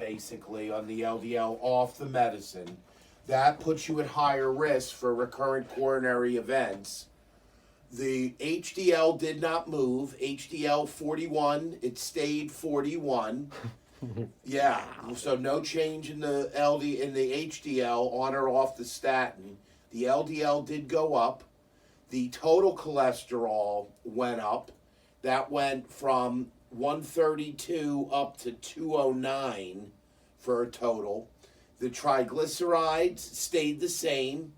basically, on the LDL off the medicine. That puts you at higher risk for recurrent coronary events. The HDL did not move. HDL 41, it stayed 41. Yeah, so no change in the HDL on or off the statin. The LDL did go up. The total cholesterol went up. That went from 132 up to 209 for a total. The triglycerides stayed the same.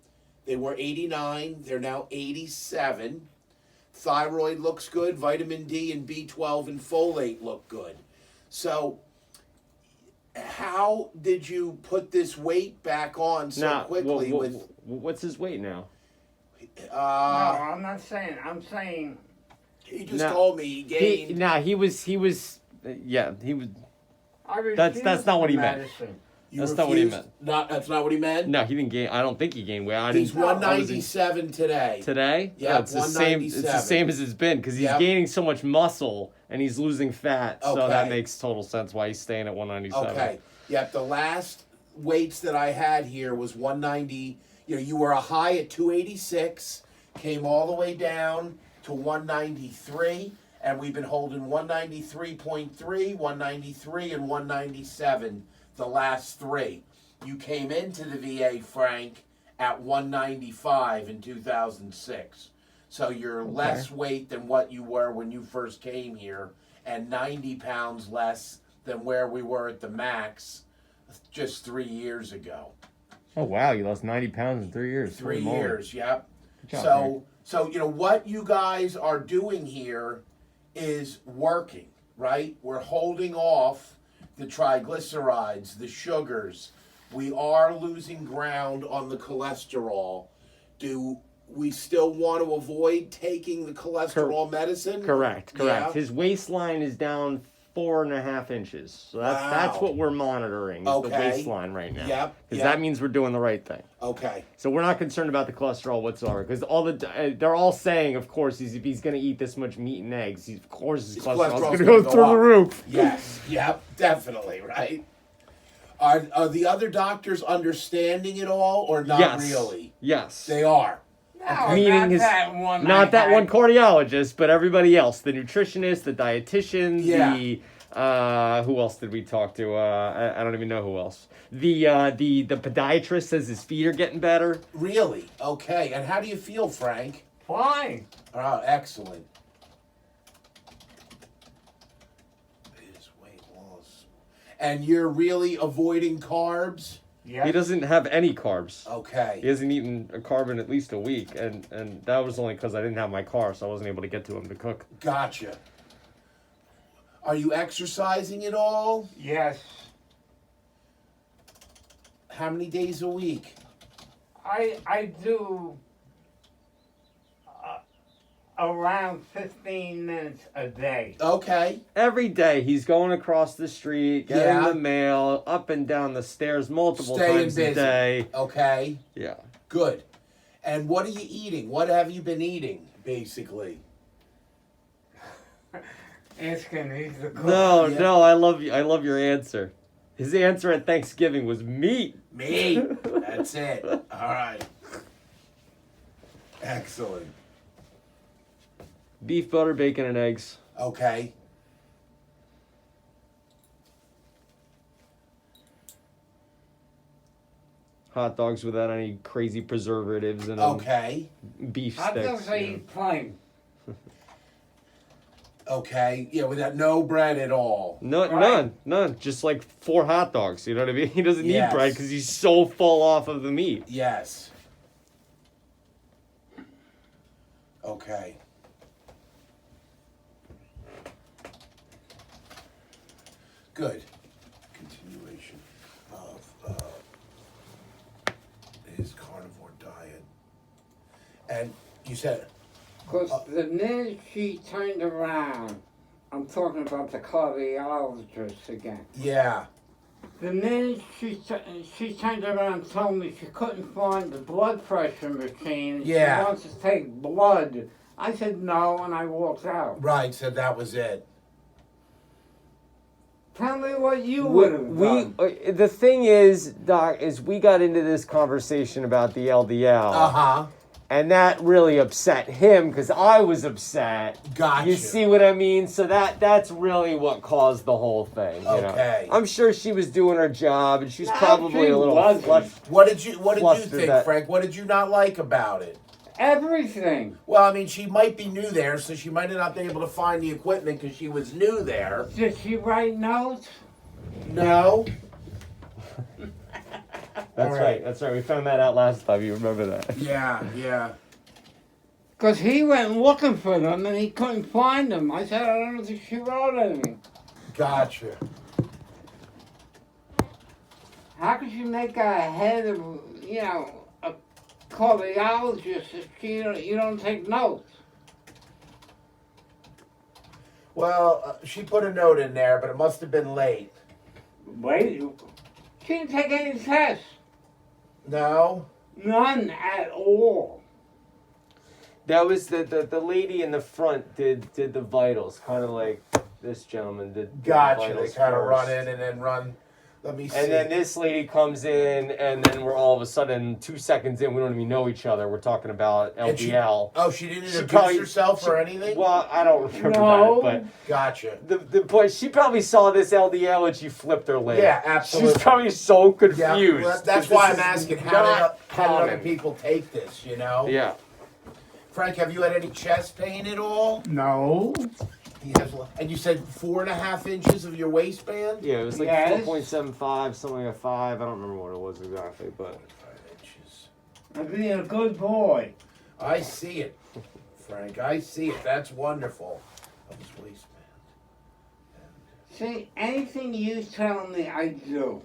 They were 89. They're now 87. Thyroid looks good. Vitamin D and B12 and folate look good. So how did you put this weight back on so quickly? What's his weight now? No, I'm not saying. I'm saying. He just told me he gained. He was. That's not what he meant. That's not what he meant. That's not what he meant? No, he didn't gain. I don't think he gained weight. He's 197 today. Today? Yeah, it's the same. It's the same as it's been because he's gaining so much muscle and he's losing fat. Okay. So that makes total sense why he's staying at 197. Okay. Yep. The last weights that I had here was 190. You were a high at 286, came all the way down to 193, and we've been holding 193.3, 193, and 197. The last three. You came into the VA, Frank, at 195 in 2006. So you're less weight than what you were when you first came here, and 90 pounds less than where we were at the max just 3 years ago. Oh, wow. You lost 90 pounds in 3 years. 3 years, yep. Good job, So, what you guys are doing here is working, right? We're holding off the triglycerides, the sugars. We are losing ground on the cholesterol. Do we still want to avoid taking the cholesterol medicine? Correct. Yeah. His waistline is down 4.5 inches. So that's what we're monitoring, is the waistline right now. Yep. Because that means we're doing the right thing. Okay. So we're not concerned about the cholesterol whatsoever. Because they're all saying, of course, if he's going to eat this much meat and eggs, his cholesterol's going to go through the roof. Yes. Yep. Definitely. Right. Are the other doctors understanding it all or not really? Yes. They are. No, meaning not that one cardiologist, but everybody else. The nutritionist, the dietitian, who else did we talk to? I don't even know who else. The podiatrist says his feet are getting better. Really? Okay. And how do you feel, Frank? Fine. Oh, excellent. His weight loss. And you're really avoiding carbs? Yep. He doesn't have any carbs. Okay. He hasn't eaten a carb in at least a week, and that was only because I didn't have my car, so I wasn't able to get to him to cook. Gotcha. Are you exercising at all? Yes. How many days a week? I do around 15 minutes a day. Okay. Every day he's going across the street, getting the mail, up and down the stairs multiple times a day. Okay. Yeah. Good. And what are you eating? What have you been eating, basically? Asking he's the cook. No, I love your answer. His answer at Thanksgiving was meat. Meat. That's it. All right. Excellent. Beef, butter, bacon, and eggs. Okay. Hot dogs without any crazy preservatives in them. Okay. Beef Hot sticks. dogs I eat plain. Okay. Yeah, without no bread at all. No, Right. none. Just like 4 hot dogs. You know what I mean? He doesn't need Yes. bread because he's so full off of the meat. Yes. Okay. Good. Continuation of his carnivore diet. And you said... Because the minute she turned around, I'm talking about the cardiologist again. Yeah. The minute she turned around and told me she couldn't find the blood pressure machine. Yeah. She wants to take blood. I said no, and I walked out. Right, so that was it. Tell me what you would have done. The thing is, Doc, is we got into this conversation about the LDL. Uh-huh. And that really upset him because I was upset. Gotcha. You see what I mean? So that's really what caused the whole thing. You Okay. know? I'm sure she was doing her job, and she's probably a little flushed. What did you think, that. Frank? What did you not like about it? Everything. Well, I mean, she might be new there, so she might not be able to find the equipment because she was new there. Did she write notes? No. That's right. That's right. We found that out last time. You remember that? Yeah. Because he went looking for them and he couldn't find them. I said, I don't think she wrote anything. Gotcha. How could you make a head of, a cardiologist if you don't take notes? Well, she put a note in there, but it must have been late. Wait. She didn't take any tests. No? None at all. That was the lady in the front did the vitals, kind of like this gentleman did. Gotcha. The They vitals kind of run first. in and then run. Let me see. And then this lady comes in, and then we're all of a sudden 2 seconds in, we don't even know each other. We're talking about LDL. She didn't introduce herself or anything? Well, I don't remember No. that, Gotcha. but the point, she probably saw this LDL and she flipped her lid. Yeah, absolutely. She's probably so confused. Yeah, well, that's 'cause why this I'm is asking, how not did other common. people take this, you know? Yeah. Frank, have you had any chest pain at all? No. He has, and you said 4.5 inches of your waistband? Yeah, it was like Yes. 4.75, something like a 5. I don't remember what it was exactly, but 5 inches. I'm being a good boy. I see it, Frank. I see it. That's wonderful. Of his waistband. See, anything you tell me, I do.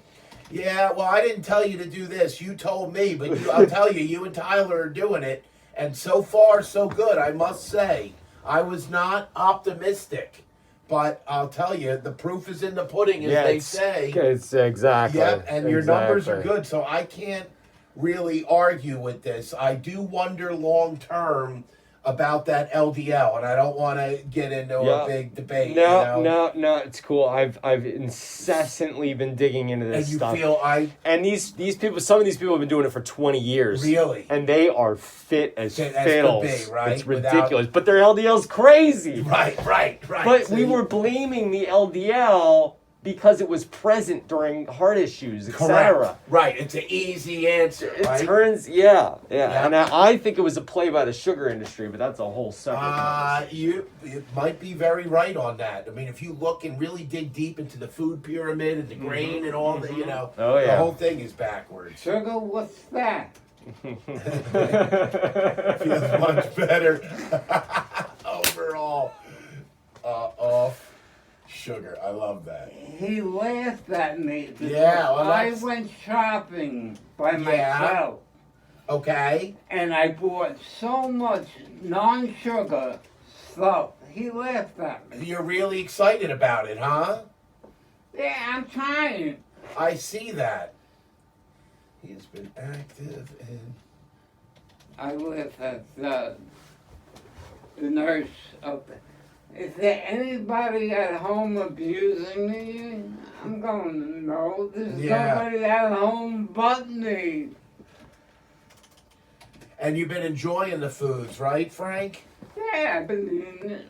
Yeah, well, I didn't tell you to do this. You told me, but I'll tell you, you and Tyler are doing it. And so far, so good, I must say. I was not optimistic, but I'll tell you, the proof is in the pudding, as they say. It's exactly. Yep, and your numbers are exactly. good, so I can't really argue with this. I do wonder long term about that LDL, and I don't want to get into a big debate. No, it's cool. I've incessantly been digging into this And you stuff. feel And these people, some of these people have been doing it for 20 years. Really? And they are fit as Fit as fiddles. could be, right? It's ridiculous. But their LDL's crazy. Right. But we See? were blaming the LDL because it was present during heart issues, etc. Correct. Right, it's an easy answer, right? It turns, yeah. Yeah. And I think it was a play by the sugar industry, but that's a whole separate conversation. You might be very right on that. I mean, if you look and really dig deep into the food pyramid and the grain and all the, Oh, yeah. the whole thing is backwards. Sugar, what's that? Feels much better overall. Off sugar. I love that. He laughed at me because Yeah, well, I that's- went shopping by Yeah. myself. Okay. And I bought so much non-sugar stuff. He laughed at me. You're really excited about it, huh? Yeah, I'm trying. I see that. He's been active and I laughed at the nurse up there. Is there anybody at home abusing me? I'm going, no, there's Yeah. nobody at home but me. And you've been enjoying the foods, right, Frank? Yeah, I've been eating it.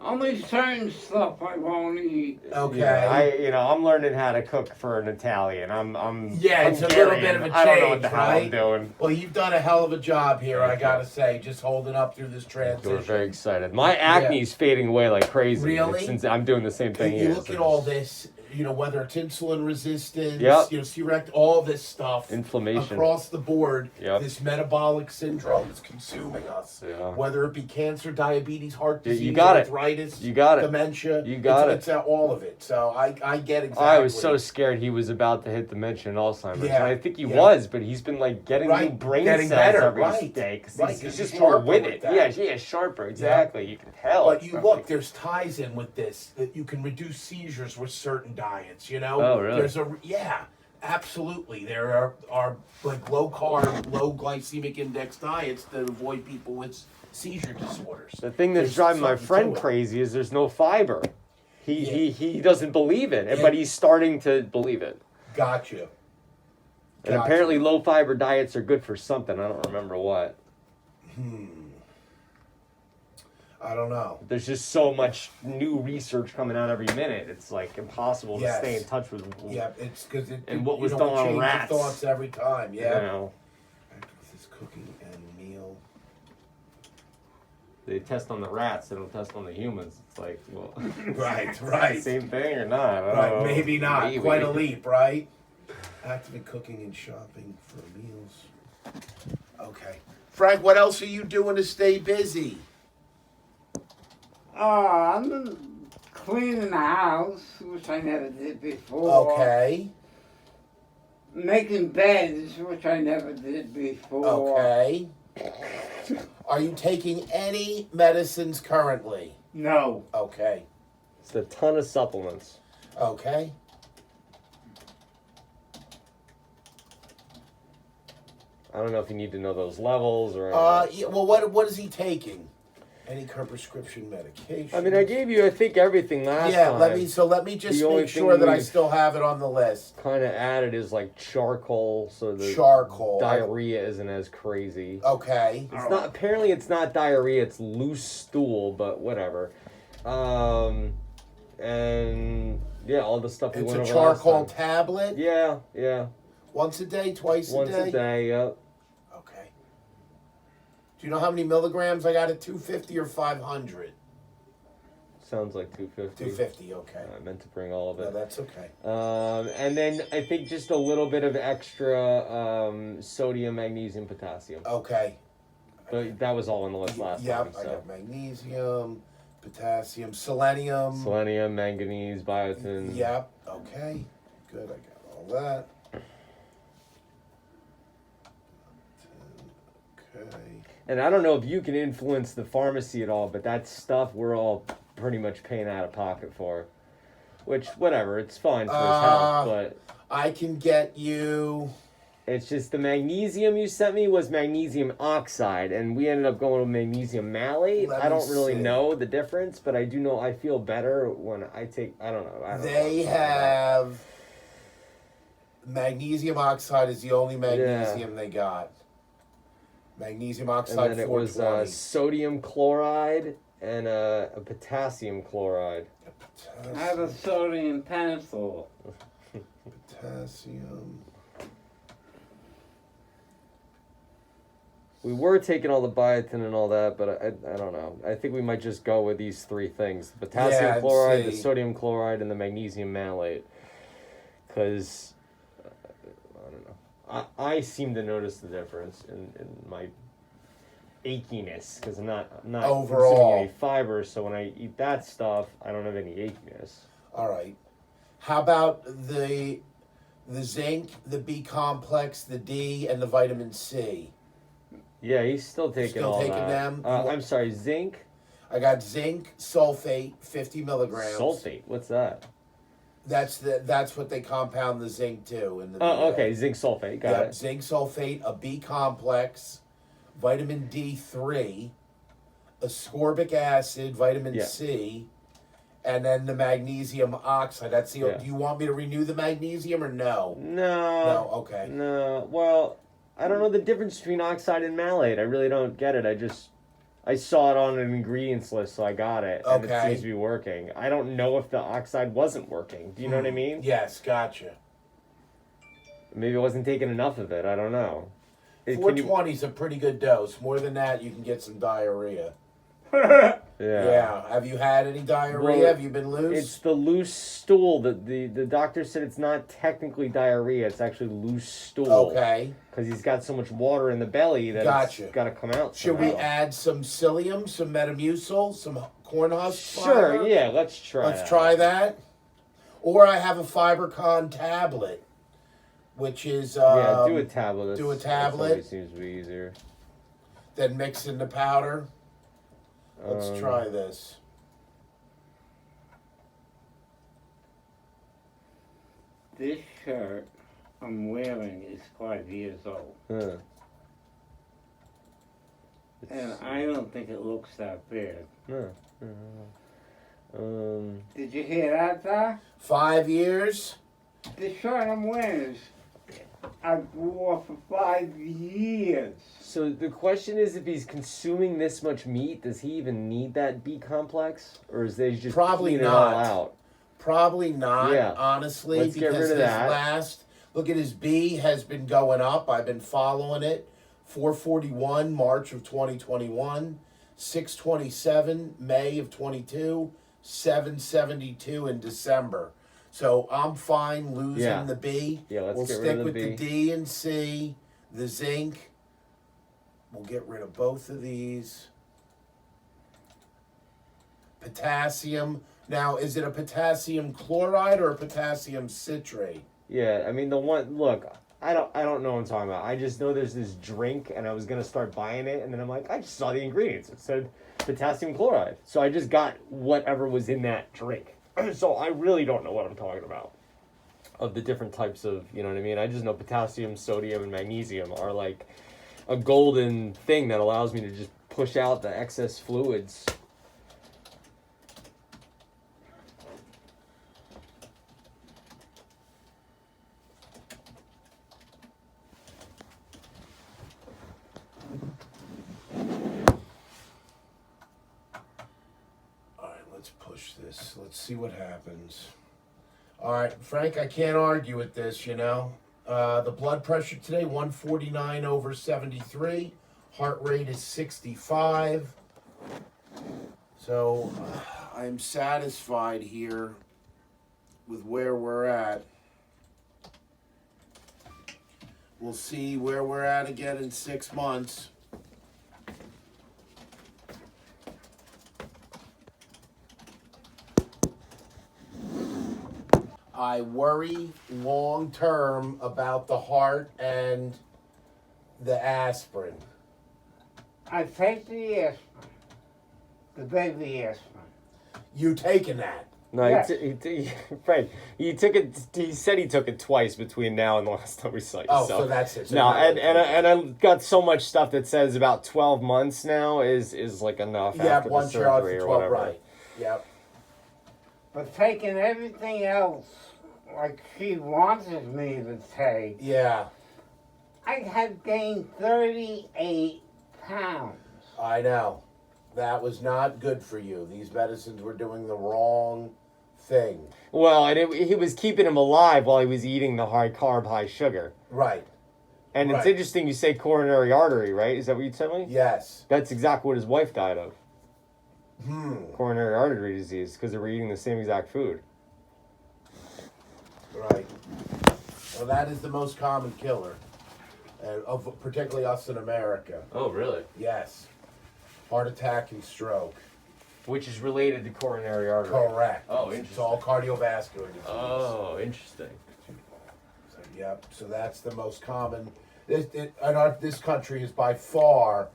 Only certain stuff I won't eat. Okay. Yeah, I'm learning how to cook for an Italian. Yeah, it's a little bit of a Hungarian. I don't know what change, the hell I'm right? doing. Well, you've done a hell of a job here, I gotta say, just holding up through this We're transition. very excited. My acne's fading away like crazy. Really? Since I'm doing the same thing You here. look at all this, whether it's insulin resistance, Yep. C-rect, all this stuff. Inflammation. Across the board, Yep. this metabolic syndrome is consuming us. Yeah. Whether it be cancer, diabetes, heart Yeah, you disease, got it. arthritis, You got it. dementia. You got It's all of it. So I get exactly. I was so scared he was about to hit dementia and Alzheimer's. Yeah, And I think he yeah. was, but he's been like getting Right, new brain getting cells better, every right. day. Cause Right, he's 'cause just he's more sharper with with it. that. Yeah, sharper. Exactly. You can tell. But It's you not look, like- there's ties in with this that you can reduce seizures with certain diets. Oh, really? Absolutely. There are like low carb, low glycemic index diets that avoid people with seizure disorders. The thing that's There's driving my something friend to it. crazy is there's no fiber. He doesn't believe it, but he's starting to believe it. Gotcha. And apparently low fiber diets are good for something. I don't remember what. I don't know. There's just so much new research coming out every minute. It's like impossible to stay in touch with. Yeah, it's because and what was done on rats. Thoughts every time. Yeah. You know. This cooking and meal. They test on the rats. They don't test on the humans. It's like, well, right. Same thing or not? Right, maybe not. Maybe. Quite a leap, right? Actively cooking and shopping for meals. Okay, Frank. What else are you doing to stay busy? I'm cleaning the house, which I never did before. Okay. Making beds, which I never did before. Okay. Are you taking any medicines currently? No. Okay. It's a ton of supplements. Okay. I don't know if you need to know those levels or. Yeah, well, what is he taking? Any prescription medication? I mean, I gave you, I think, everything last time. Yeah, let me just make sure that I still have it on the list. Kind of added is like charcoal, so the diarrhea isn't as crazy. Okay. It's not. Apparently, it's not diarrhea. It's loose stool, but whatever. And yeah, all the stuff we went over last time. It's a charcoal tablet. Yeah. Once a day, twice a day. Once a day. Yep. Do you know how many milligrams I got at 250 or 500? Sounds like 250. 250, okay. I meant to bring all of it. No, that's okay. And then I think just a little bit of extra sodium, magnesium, potassium. Okay. But that was all on the list last time. Yep, I got magnesium, potassium, selenium. Selenium, manganese, biotin. Yep, okay. Good, I got all that. Okay. And I don't know if you can influence the pharmacy at all, but that stuff we're all pretty much paying out of pocket for. Which, whatever, it's fine for his health, but... I can get you... It's just the magnesium you sent me was magnesium oxide, and we ended up going with magnesium malate. I don't really know the difference, but I do know I feel better when I take... I don't know. They have... Magnesium oxide is the only magnesium they got. Magnesium oxide, and then it was sodium chloride and a potassium chloride. I have a sodium pencil. Potassium. We were taking all the biotin and all that, but I don't know. I think we might just go with these three things. The potassium chloride, the sodium chloride, and the magnesium malate. Because... I seem to notice the difference in my achiness because I'm not consuming any fiber. So when I eat that stuff, I don't have any achiness. All right. How about the zinc, the B complex, the D, and the vitamin C? Yeah, he's still taking all that. Still taking them? I'm sorry, zinc? I got zinc sulfate, 50 milligrams. Sulfate? What's that? That's what they compound the zinc to. Okay, zinc sulfate, got it. Zinc sulfate, a B complex, vitamin D3, ascorbic acid, vitamin C, and then the magnesium oxide. That's the. Do you want me to renew the magnesium or no? No. Okay. No. Well, I don't know the difference between oxide and malate. I really don't get it. I saw it on an ingredients list, so I got it, and it seems to be working. I don't know if the oxide wasn't working. Do you know what I mean? Yes, gotcha. Maybe I wasn't taking enough of it. I don't know. 420 is a pretty good dose. More than that, you can get some diarrhea. Yeah. Have you had any diarrhea? Well, have you been loose? It's the loose stool. The doctor said it's not technically diarrhea. It's actually loose stool. Okay. Because he's got so much water in the belly that it's got to come out somehow. Should we add some psyllium, some Metamucil, some corn husk fiber? Sure, yeah. Let's try that. Or I have a FiberCon tablet, which is... yeah, do a tablet. Do a tablet. That seems to be easier. Then mix in the powder. Let's try this. This shirt I'm wearing is 5 years old. Huh. And I don't think it looks that bad. No. Did you hear that, though? 5 years. The short-term winners, I grew up for 5 years. So the question is, if he's consuming this much meat, does he even need that B complex, or is they just Probably clean it all not. out? Probably not, Yeah. honestly, Let's get because rid of his that. last look at his B has been going up. I've been following it. 441 March of 2021, 627 May of 22, 772 in December. So I'm fine losing the B. Yeah, let's we'll get stick rid of with the the D and C, the zinc. We'll get rid of both of these. Potassium. Now, is it a potassium chloride or a potassium citrate? Yeah, I mean the one. Look, I don't know what I'm talking about. I just know there's this drink, and I was gonna start buying it, and then I'm like, I just saw the ingredients. It said potassium chloride, so I just got whatever was in that drink. So I really don't know what I'm talking about. Of the different types of, you know what I mean? I just know potassium, sodium, and magnesium are like a golden thing that allows me to just push out the excess fluids. Let's push this. Let's see what happens. All right, Frank, I can't argue with this, you know. The blood pressure today, 149 over 73. Heart rate is 65. So I'm satisfied here with where we're at. We'll see where we're at again in 6 months. I worry long term about the heart and the aspirin. I take the aspirin, the baby aspirin. You taking that? No, Yes. Frank, he took it. He said he took it twice between now and the last time we saw you. Oh, so that's it. So No, now and I got so much stuff that says about 12 months now is like enough yeah, after the once you're out surgery for or 12, whatever. right? Yep. But taking everything else, like she wanted me to take, Yeah, I had gained 38 pounds. I know. That was not good for you. These medicines were doing the wrong thing. Well, and he was keeping him alive while he was eating the high carb, high sugar. Right. And it's Right. interesting you say coronary artery, right? Is that what you tell me? Yes. That's exactly what his wife died of. Hmm. Coronary artery disease, because they were eating the same exact food. Right. Well, that is the most common killer, of particularly us in America. Oh, really? Yes. Heart attack and stroke. Which is related to coronary artery. Correct. Oh, It's all cardiovascular disease. Oh, interesting. So, yep. So that's the most common. This country is by far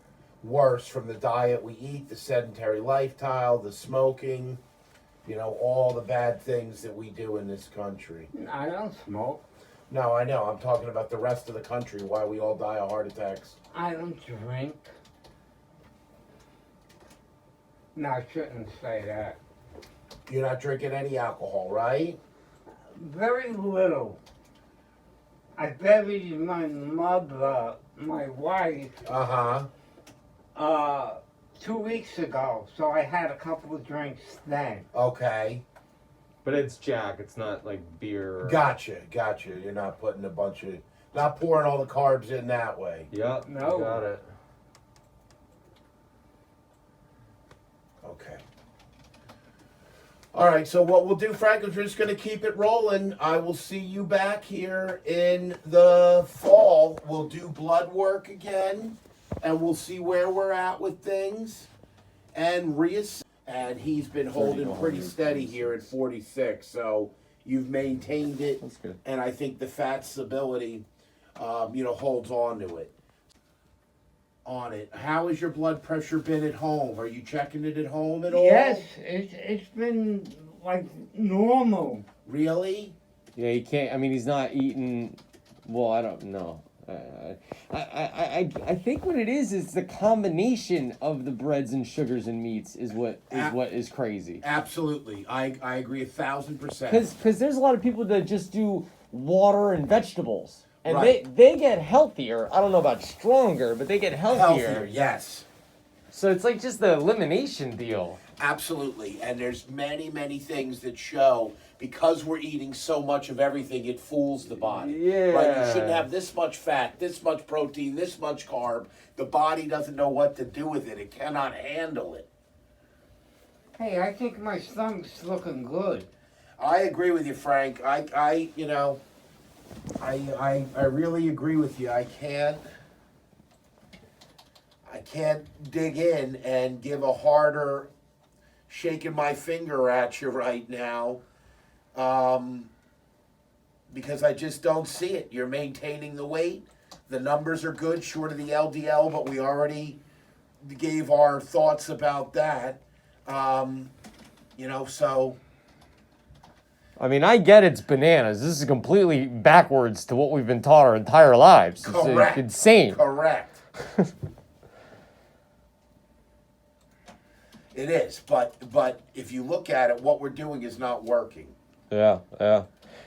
worse from the diet we eat, the sedentary lifestyle, the smoking, you know, all the bad things that we do in this country. I don't smoke. No, I know. I'm talking about the rest of the country, why we all die of heart attacks. I don't drink. No, I shouldn't say that. You're not drinking any alcohol, right? Very little. I buried my mother, my wife, Uh-huh. 2 weeks ago, so I had a couple of drinks then. Okay. But it's Jack. It's not like beer. Gotcha. You're not putting not pouring all the carbs in that way. Yep. No. You got it. Okay. All right, so what we'll do, Frank, is we're just going to keep it rolling. I will see you back here in the fall. We'll do blood work again, and we'll see where we're at with things and reassess. And he's been holding pretty steady here at 46, so you've maintained it. That's good. And I think the fat stability, holds on to it. How has your blood pressure been at home? Are you checking it at home at all? Yes, it's been like normal. Really? Yeah, he can't. I mean, he's not eating. Well, I don't know. I think what it is the combination of the breads and sugars and meats is what is crazy. Absolutely, I agree 1,000%. Because there's a lot of people that just do water and vegetables, and Right. they get healthier. I don't know about stronger, but they get Healthier, yes. So it's like just the elimination deal. Absolutely, and there's many things that show because we're eating so much of everything, it fools the body. Yeah. Right? You shouldn't have this much fat, this much protein, this much carb. The body doesn't know what to do with it. It cannot handle it. Hey, I think my stomach's looking good. I agree with you, Frank. I really agree with you. I can't dig in and give a harder shaking my finger at you right now, because I just don't see it. You're maintaining the weight. The numbers are good, short of the LDL, but we already gave our thoughts about that. So. I mean, I get it's bananas. This is completely backwards to what we've been taught our entire lives. Correct. It's insane. Correct. It is, but if you look at it, what we're doing is not working. Yeah.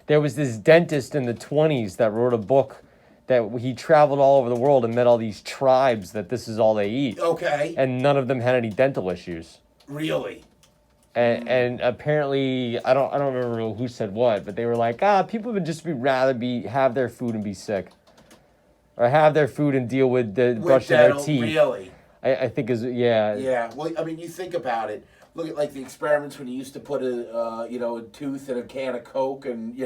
There was this dentist in the 1920s that wrote a book that he traveled all over the world and met all these tribes that this is all they eat. Okay. And none of them had any dental issues. Really? And apparently, I don't remember who said what, but they were like, people would just have their food and be sick, or have their food and deal with brushing their teeth. Really? I think yeah. Yeah. Well, I mean, you think about it. Look at like the experiments when you used to put a tooth in a can of Coke and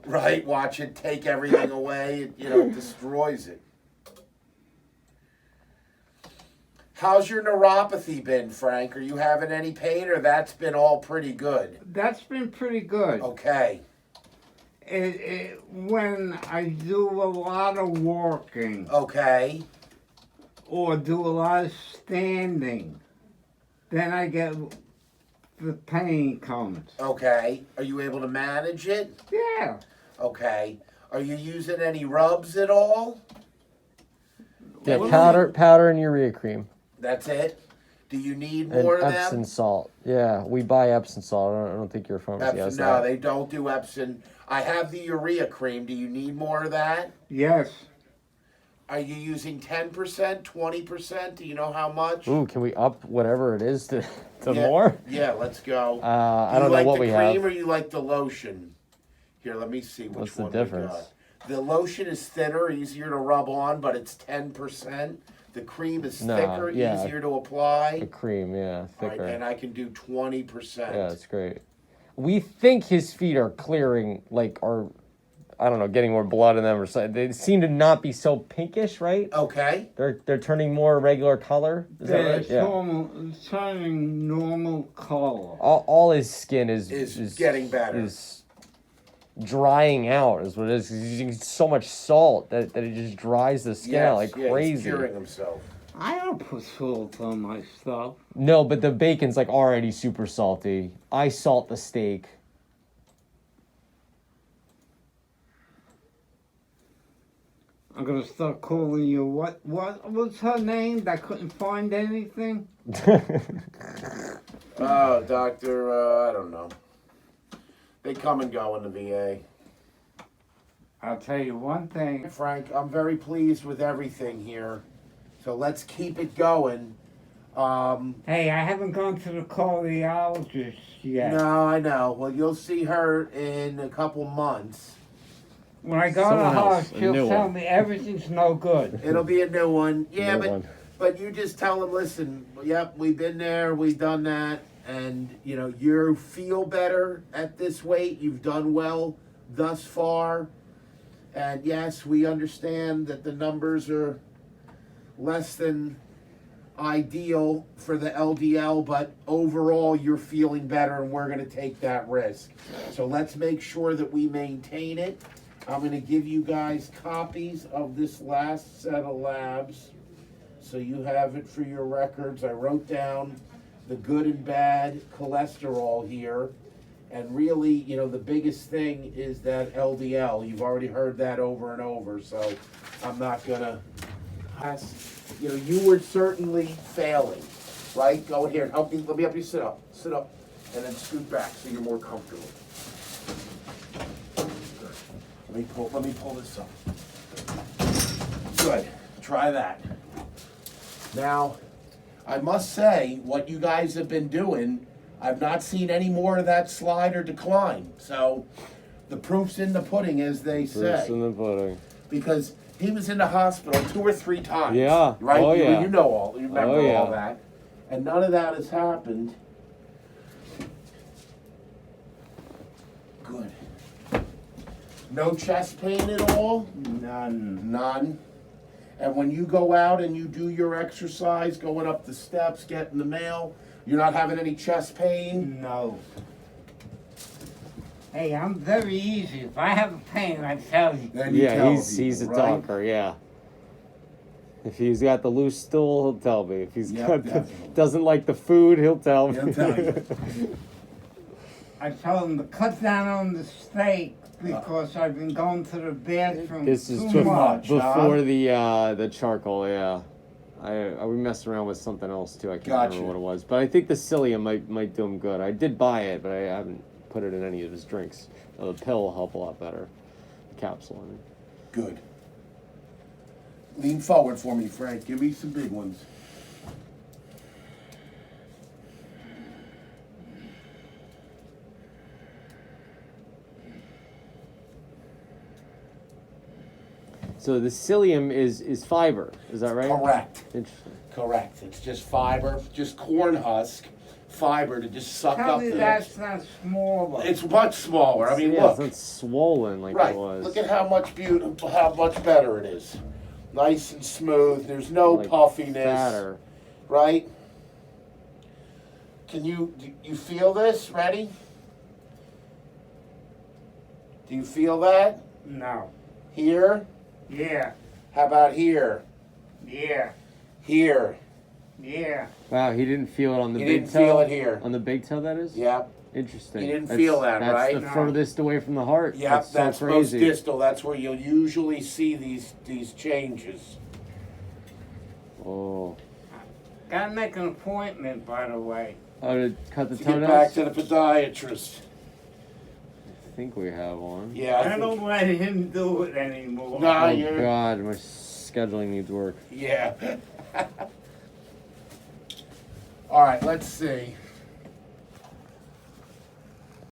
right, watch it take everything away. It destroys it. How's your neuropathy been, Frank? Are you having any pain, or that's been all pretty good? That's been pretty good. Okay. When I do a lot of walking. Okay. Or do a lot of standing, then I get the pain comes. Okay. Are you able to manage it? Yeah. Okay. Are you using any rubs at all? Yeah, powder and urea cream. That's it? Do you need And more of them? Epsom salt. Yeah, we buy Epsom salt. I don't think your pharmacy has that. No, they don't do Epsom. I have the urea cream. Do you need more of that? Yes. Are you using 10%, 20%? Do you know how much? Ooh, can we up whatever it is to more? Yeah, let's go. I don't know what we have. Do you like the cream or you like the lotion? Here, let me see which What's one the difference? we got. The lotion is thinner, easier to rub on, but it's 10%. The cream is thicker, easier to apply. The cream, thicker. Right, and I can do 20%. Yeah, that's great. We think his feet are clearing, getting more blood in them or something. They seem to not be so pinkish, right? Okay. They're turning more regular color. Is that right? It's turning normal color. All his skin is getting better. Is drying out is what it is. He's using so much salt that it just dries the skin out like crazy. He's curing himself. I don't put salt on my stuff. No, but the bacon's already super salty. I salt the steak. I'm gonna start calling you what was her name? I couldn't find anything. Oh, doctor, I don't know. They come and go in the VA. I'll tell you one thing. Frank, I'm very pleased with everything here. So let's keep it going. Hey, I haven't gone to the cardiologist yet. No, I know. Well, you'll see her in a couple months. When I go to her, she'll tell me everything's no good. It'll be a new one. Yeah, New one. but you just tell them, listen, yep, we've been there, we've done that, and you feel better at this weight. You've done well thus far. And yes, we understand that the numbers are less than ideal for the LDL, but overall you're feeling better and we're going to take that risk. So let's make sure that we maintain it. I'm going to give you guys copies of this last set of labs so you have it for your records. I wrote down the good and bad cholesterol here, And really, you know, the biggest thing is that LDL. You've already heard that over and over, so I'm not gonna. You know, you were certainly failing, right? Go here, help me. Let me help you sit up, and then scoot back so you're more comfortable. Good. Let me pull this up. Good. Try that. Now, I must say, what you guys have been doing, I've not seen any more of that slide or decline. So, the proof's in the pudding, as they say. Proof's in the pudding. Because he was in the hospital 2 or 3 times. Yeah. Right? Oh, yeah. You know all. You remember Oh, yeah. all that. And none of that has happened. Good. No chest pain at all? None. None. And when you go out and you do your exercise, going up the steps, getting the mail, you're not having any chest pain? No. Hey, I'm very easy. If I have a pain, I tell you. Then you Yeah, tell he's a people, right? talker. Yeah. If he's got the loose stool, he'll tell me. If he's Yep, got definitely. doesn't like the food, he'll tell me. He'll tell you. I told him to cut down on the steak because I've been going to the bathroom This is too much. much. before the charcoal. Yeah. We messed around with something else too. I can't Gotcha. remember what it was, but I think the psyllium might do him good. I did buy it, but I haven't put it in any of his drinks. The pill will help a lot better. The capsule, I mean. Good. Lean forward for me, Frank. Give me some big ones. So the psyllium is fiber. Is that right? Correct. Interesting. Correct. It's just fiber, just corn husk fiber to just suck Tell up me the. that's not small. It's much smaller. I mean, Yeah, look. it's not swollen like Right. it was. Look at how much how much better it is. Nice and smooth. There's no Like puffiness. fatter. Right? Can you feel this? Ready? Do you feel that? No. Here? Yeah. How about here? Yeah. Here. Yeah. Wow, he didn't feel it on the You big didn't toe. feel it here. On the big toe, that is. Yep. Interesting. You didn't feel that, that's right? the No. furthest away from the heart. Yep, that's so most crazy. distal. That's where you'll usually see these changes. Oh. Gotta make an appointment, by the way. Oh, to cut the To get toenails? back to the podiatrist. I think we have one. Yeah. I don't let him do it anymore. No. Oh you're- God, my scheduling needs work. Yeah. All right, let's see.